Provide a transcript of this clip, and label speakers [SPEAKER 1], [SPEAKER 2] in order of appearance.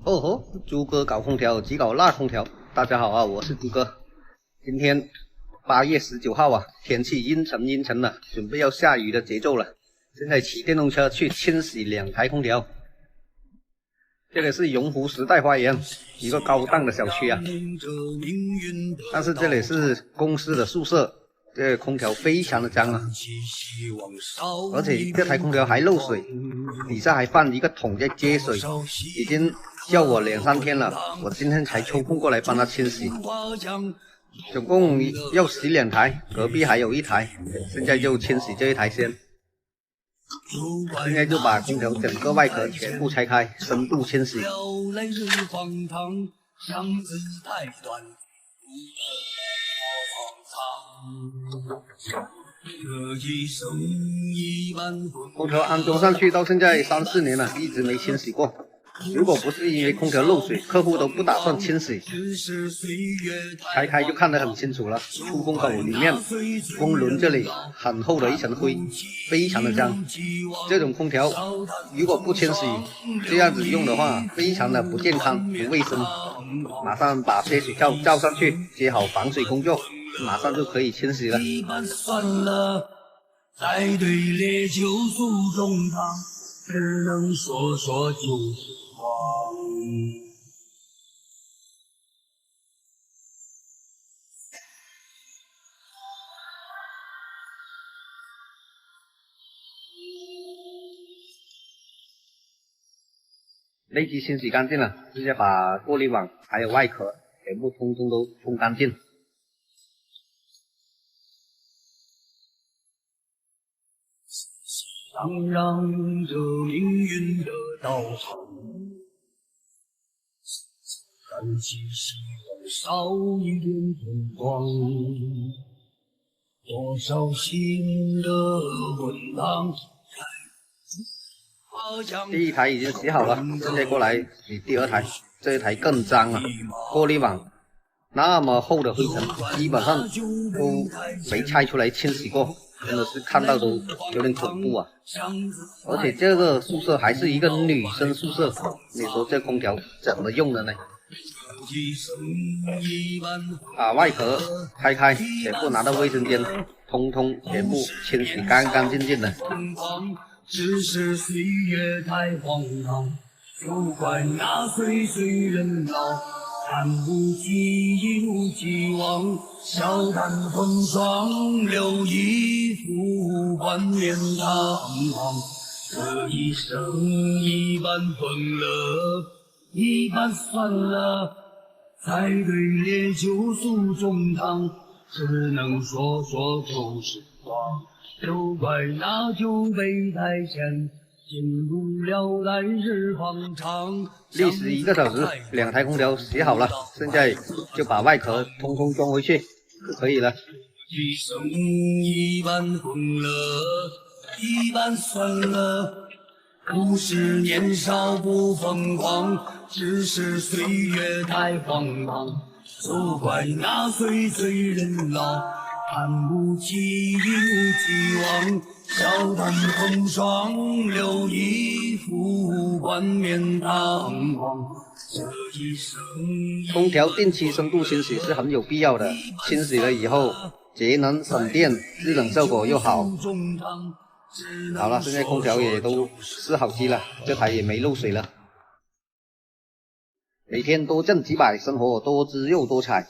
[SPEAKER 1] 哦吼，猪哥搞空调即搞辣空调。大家好啊，我是猪哥。今天8月19号啊，天气阴沉阴沉了，准备要下雨的节奏了。现在骑电动车去清洗2台空调。这里是永湖时代花园，一个高档的小区啊。但是这里是公司的宿舍，这个空调非常的脏啊，而且这台空调还漏水，底下还放一个桶在接水，已经叫我2、3天了，我今天才抽空过来帮他清洗。总共要洗2台，隔壁还有1台，现在就清洗这一台先。现在就把空调整个外壳全部拆开，深度清洗。空调安装上去到现在3、4年了，一直没清洗过。如果不是因为空调漏水，客户都不打算清洗。拆开就看得很清楚了，出风口里面风轮这里很厚的一层灰，非常的脏。这种空调如果不清洗，这样子用的话，非常的不健康、不卫生。马上把接水罩罩上去，接好防水工作，马上就可以清洗了。在队列救赎中堂，只能说说就是谎。内机清洗干净了，直接把过滤网还有外壳全部通通都冲干净。想让这命运的稻草，燃起希望，少一点灯光，多少新的滚烫。第1台已经洗好了，现在过来洗第2台，这一台更脏了，过滤网那么厚的灰尘，基本上都没拆出来清洗过。真的是看到都有点恐怖啊！而且这个宿舍还是一个女生宿舍，你说这空调怎么用的呢？把外壳拆开，全部拿到卫生间，通通全部清洗干干净净的。只是岁月太荒唐，就怪那岁岁人老。看不起一如既往，笑看风霜，留一副冠冕堂皇。这一生一半欢乐，一半酸了，在队列救赎中堂，只能说说就是谎。就怪那酒杯太浅，进入了来日方长。历时1个小时，2台空调洗好了，现在就把外壳通通装回去就可以了。一生一半欢乐，一半酸了，不是年少不疯狂，只是岁月太荒唐。就怪那岁岁人老，看不起一如既往，笑看风霜，留一副冠冕堂皇。这一生空调定期深度清洗是很有必要的，清洗了以后节能省电，制冷效果又好。好了，现在空调也都试好机了，这台也没漏水了。每天多挣几百，生活多姿又多彩。